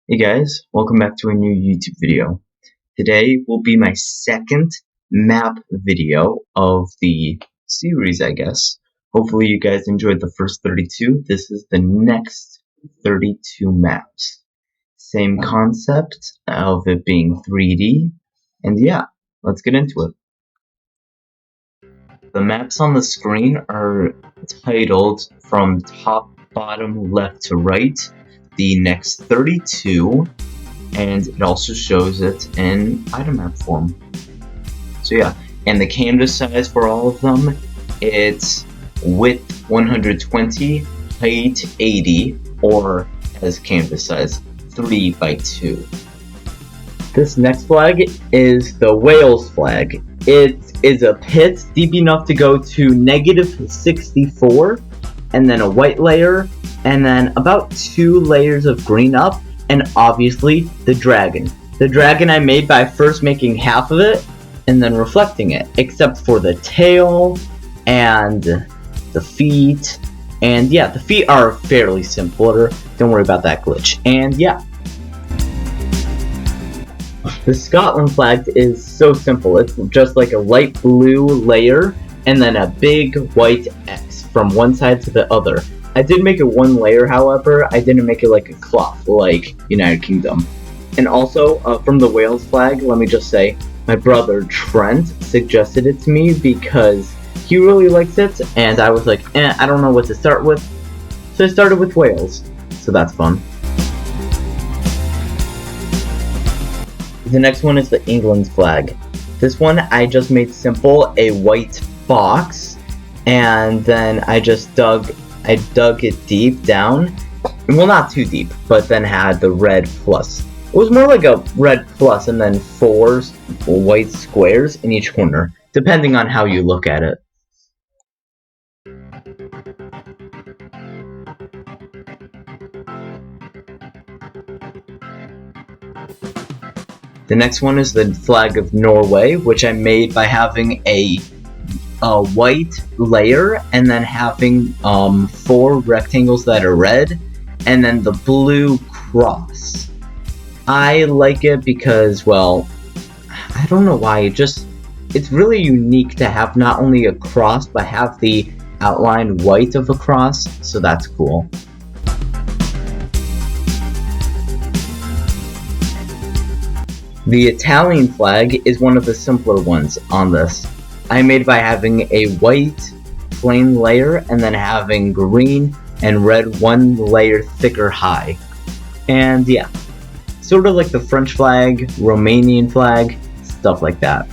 Hey guys, welcome back to a new YouTube video. Today will be my second map video of the series, I guess. Hopefully you guys enjoyed the first 32. This is the next 32 maps. Same concept of it being 3D, and yeah, let's get into it. The maps on the screen are titled from top, bottom, left to right, the next 32, and it also shows it in item map form. So yeah, and the canvas size for all of them, it's width 120, height 80, or as canvas size 3 by 2. This next flag is the Wales flag. It is a pit deep enough to go to -64, and then a white layer, and then about 2 layers of green up, and obviously the dragon. The dragon I made by first making half of it, and then reflecting it, except for the tail, and the feet, and yeah, the feet are fairly simpler, don't worry about that glitch, and yeah. The Scotland flag is so simple, it's just like a light blue layer, and then a big white X from one side to the other. I did make it one layer, however, I didn't make it like a cloth, like United Kingdom. And also, from the Wales flag, let me just say, my brother Trent suggested it to me because he really likes it, and I was like, I don't know what to start with, so I started with Wales, so that's fun. The next one is the England flag. This one I just made simple, a white box, and then I just dug it deep down, well, not too deep, but then had the red plus. It was more like a red plus and then 4 white squares in each corner, depending on how you look at it. The next one is the flag of Norway, which I made by having a white layer and then having 4 rectangles that are red and then the blue cross. I like it because, well, I don't know why, it's really unique to have not only a cross but have the outline white of a cross, so that's cool. The Italian flag is one of the simpler ones on this. I made by having a white plain layer and then having green and red 1 layer thicker high. And yeah, sort of like the French flag, Romanian flag, stuff like that.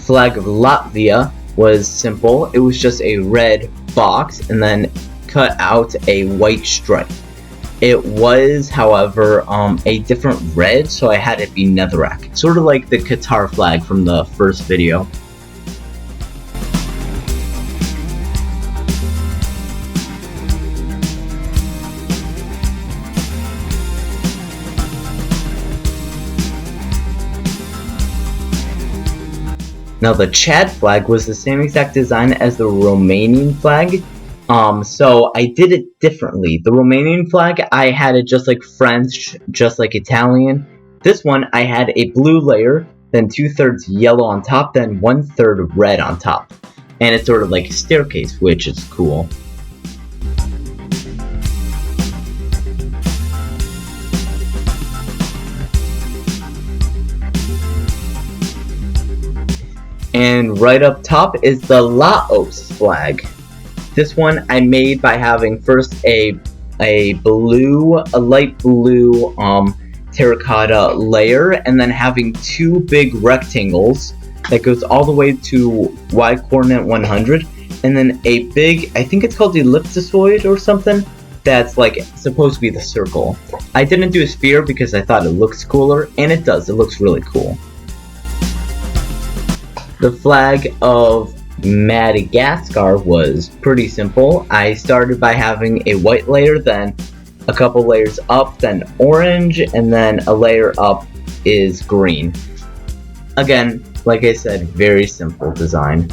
Flag of Latvia was simple. It was just a red box and then cut out a white stripe. It was, however, a different red, so I had it be netherrack, sort of like the Qatar flag from the first video. Now the Chad flag was the same exact design as the Romanian flag, so I did it differently. The Romanian flag, I had it just like French, just like Italian. This one, I had a blue layer, then 2/3 yellow on top, then 1/3 red on top. And it's sort of like a staircase, which is cool. And right up top is the Laos flag. This one I made by having first a light blue terracotta layer, and then having 2 big rectangles that goes all the way to y coordinate 100, and then a big, I think it's called the ellipsoid or something, that's like supposed to be the circle. I didn't do a sphere because I thought it looks cooler, and it does, it looks really cool. The flag of Madagascar was pretty simple. I started by having a white layer, then a couple layers up, then orange, and then a layer up is green. Again, like I said, very simple design.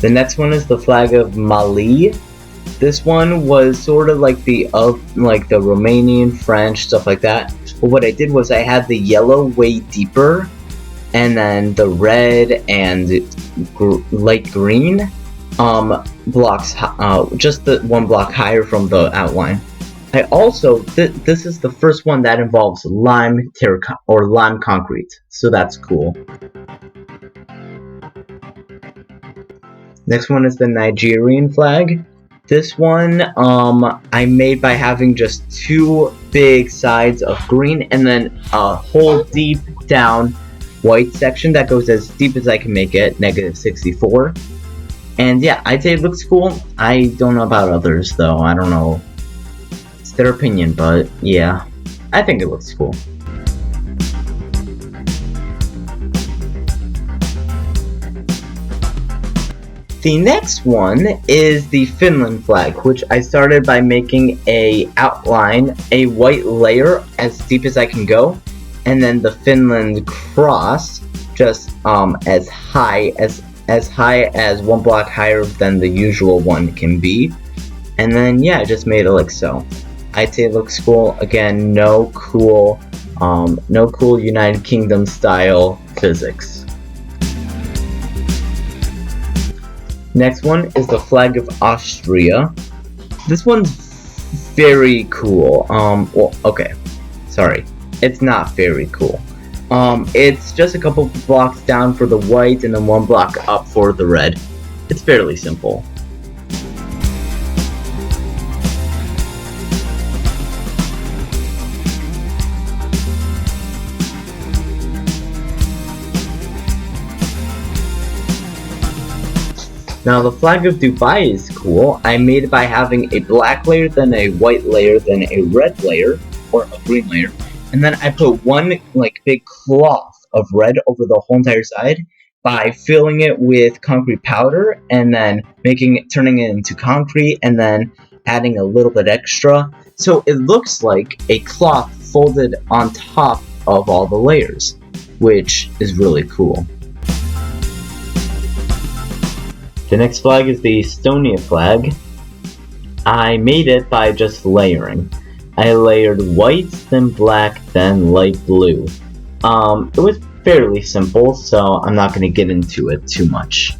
The next one is the flag of Mali. This one was sort of like the Romanian, French, stuff like that. But what I did was I had the yellow way deeper, and then the red and light green blocks just the one block higher from the outline. I also this is the first one that involves lime concrete, so that's cool. Next one is the Nigerian flag. This one I made by having just two big sides of green and then a whole deep down white section that goes as deep as I can make it, -64. And yeah, I'd say it looks cool. I don't know about others though, I don't know. It's their opinion, but yeah, I think it looks cool. The next one is the Finland flag, which I started by making a outline, a white layer as deep as I can go, and then the Finland cross just as high as one block higher than the usual one can be. And then yeah, I just made it like so. I'd say it looks cool. Again, no cool United Kingdom style physics. Next one is the flag of Austria. This one's very cool. Well, okay, sorry, it's not very cool. It's just a couple blocks down for the white and then one block up for the red. It's fairly simple. Now the flag of Dubai is cool. I made it by having a black layer, then a white layer, then a red layer, or a green layer, and then I put one big cloth of red over the whole entire side by filling it with concrete powder and then turning it into concrete and then adding a little bit extra. So it looks like a cloth folded on top of all the layers, which is really cool. The next flag is the Estonia flag. I made it by just layering. I layered white, then black, then light blue. It was fairly simple, so I'm not going to get into it too much.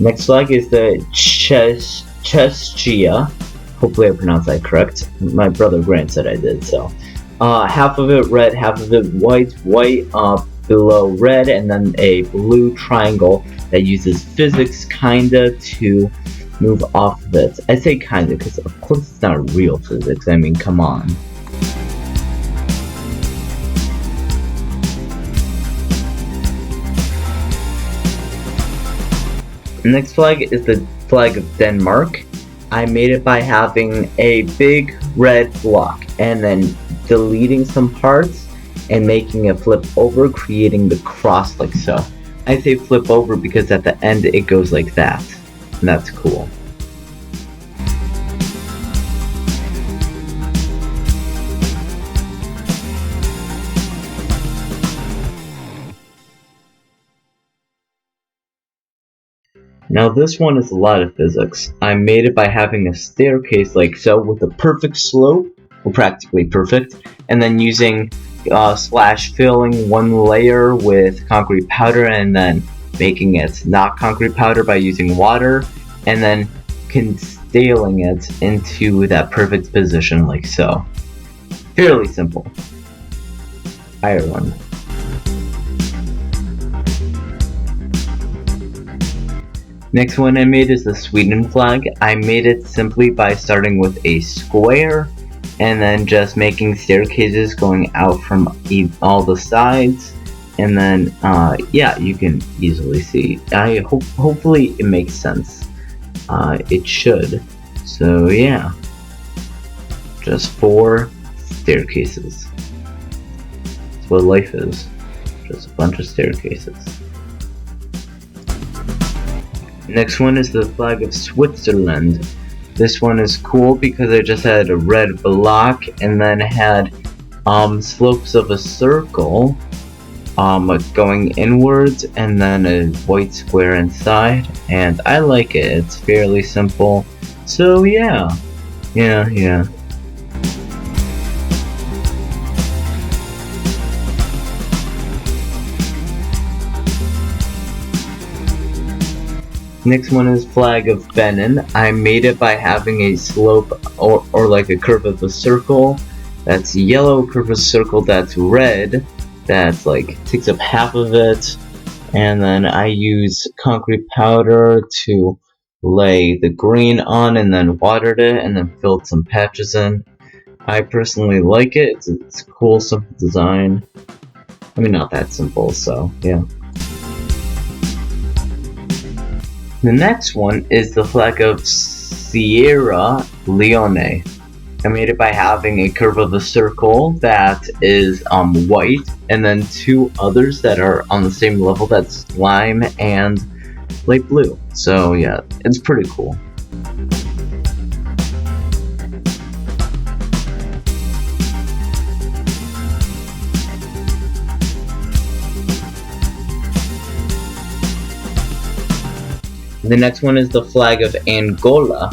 Next flag is the Czechia. Hopefully I pronounced that correct. My brother Grant said I did, so. Half of it red, half of it white, below red, and then a blue triangle that uses physics kinda to move off of it. I say kinda because of course it's not real physics, I mean come on. The next flag is the flag of Denmark. I made it by having a big red block and then deleting some parts and making it flip over, creating the cross like so. I say flip over because at the end it goes like that, and that's cool. Now this one is a lot of physics. I made it by having a staircase like so with a perfect slope, or practically perfect, and then using filling one layer with concrete powder and then making it not concrete powder by using water, and then installing it into that perfect position like so. Fairly simple. Ireland. Next one I made is the Sweden flag. I made it simply by starting with a square and then just making staircases going out from all the sides And then, yeah, you can easily see. Hopefully it makes sense. It should. So yeah, just 4 staircases. That's what life is. Just a bunch of staircases. Next one is the flag of Switzerland. This one is cool because it just had a red block and then had slopes of a circle going inwards and then a white square inside, and I like it. It's fairly simple. So yeah. Next one is flag of Benin. I made it by having a slope or like a curve of the circle that's yellow, curve of the circle that's red, that's like takes up half of it, and then I use concrete powder to lay the green on and then watered it and then filled some patches in. I personally like it. It's a cool, simple design. I mean, not that simple, so yeah. The next one is the flag of Sierra Leone. I made it by having a curve of a circle that is white, and then 2 others that are on the same level, that's lime and light blue. So yeah, it's pretty cool. The next one is the flag of Angola.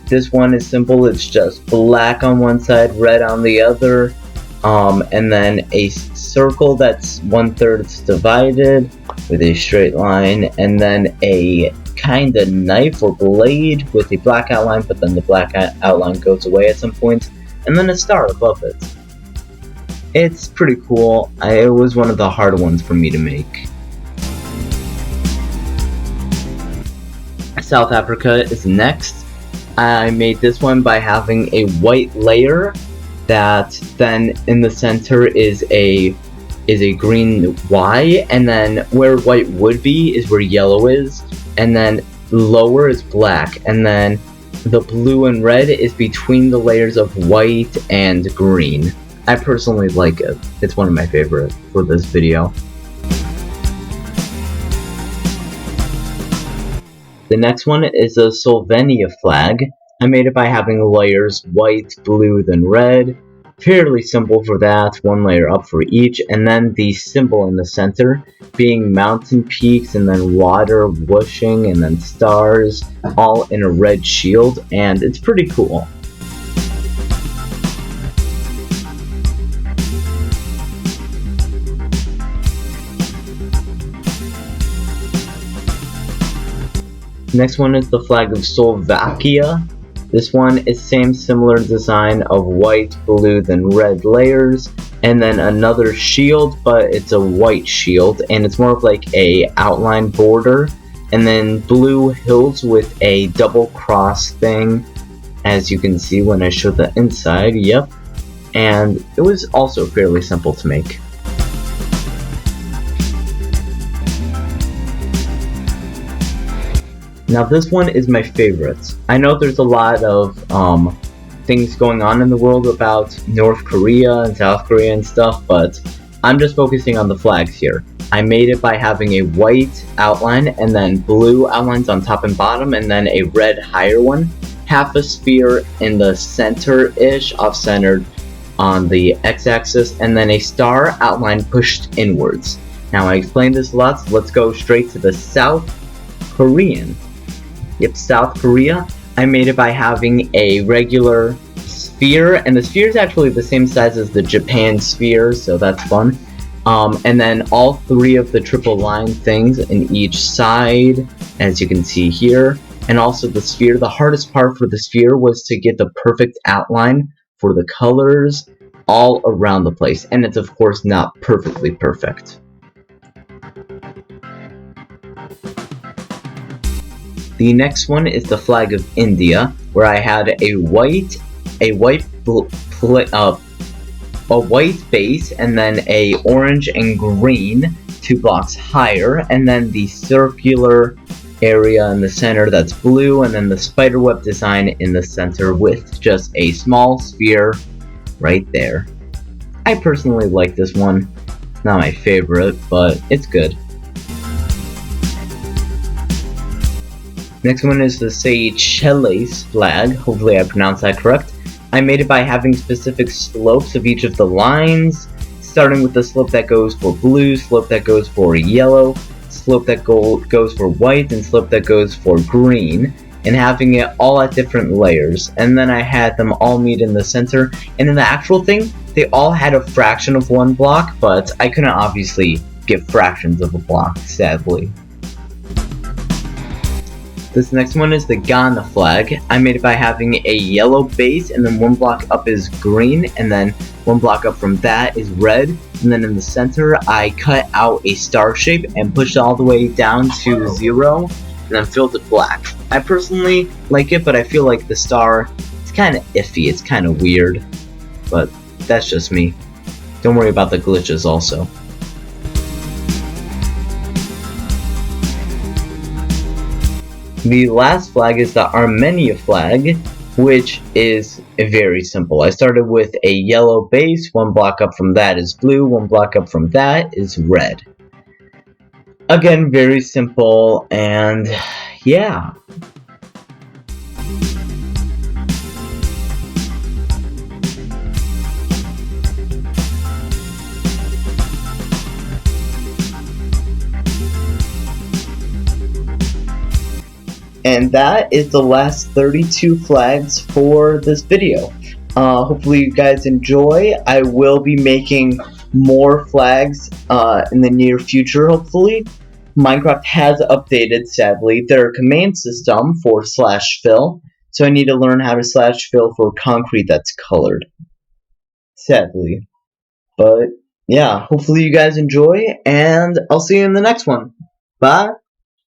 This one is simple. It's just black on one side, red on the other, and then a circle that's 1/3 divided with a straight line, and then a kind of knife or blade with a black outline, but then the black outline goes away at some point, and then a star above it. It's pretty cool. It was one of the hard ones for me to make. South Africa is next. I made this one by having a white layer that then in the center is a green Y, and then where white would be is where yellow is, and then lower is black, and then the blue and red is between the layers of white and green. I personally like it. It's one of my favorites for this video. The next one is a Slovenia flag. I made it by having layers white, blue, then red. Fairly simple for that, 1 layer up for each, and then the symbol in the center being mountain peaks and then water whooshing and then stars, all in a red shield, and it's pretty cool. Next one is the flag of Slovakia. This one is same similar design of white, blue, then red layers, and then another shield, but it's a white shield, and it's more of like a outline border, and then blue hills with a double cross thing, as you can see when I show the inside. Yep, and it was also fairly simple to make. Now this one is my favorite. I know there's a lot of things going on in the world about North Korea and South Korea and stuff, but I'm just focusing on the flags here. I made it by having a white outline and then blue outlines on top and bottom, and then a red higher one, half a sphere in the center-ish, off-centered on the x-axis, and then a star outline pushed inwards. Now I explained this a lot, so let's go straight to the South Korean. Yep, South Korea. I made it by having a regular sphere, and the sphere is actually the same size as the Japan sphere, so that's fun. And then all 3 of the triple line things in each side, as you can see here, and also the sphere. The hardest part for the sphere was to get the perfect outline for the colors all around the place, and it's of course not perfectly perfect. The next one is the flag of India, where I had a white base and then a orange and green 2 blocks higher, and then the circular area in the center that's blue, and then the spiderweb design in the center with just a small sphere right there. I personally like this one. It's not my favorite, but it's good. Next one is the Seychelles flag. Hopefully I pronounced that correct. I made it by having specific slopes of each of the lines, starting with the slope that goes for blue, slope that goes for yellow, slope that goes for white, and slope that goes for green, and having it all at different layers. And then I had them all meet in the center, and in the actual thing, they all had a fraction of 1 block, but I couldn't obviously give fractions of a block, sadly. This next one is the Ghana flag. I made it by having a yellow base, and then 1 block up is green, and then 1 block up from that is red, and then in the center I cut out a star shape and pushed it all the way down to 0, and then filled it black. I personally like it, but I feel like the star is kind of iffy, it's kind of weird, but that's just me. Don't worry about the glitches also. The last flag is the Armenia flag, which is very simple. I started with a yellow base, 1 block up from that is blue, 1 block up from that is red. Again, very simple, and yeah. And that is the last 32 flags for this video. Hopefully you guys enjoy. I will be making more flags in the near future, hopefully. Minecraft has updated, sadly, their command system for /fill, so I need to learn how to /fill for concrete that's colored. Sadly. But yeah, hopefully you guys enjoy, and I'll see you in the next one. Bye!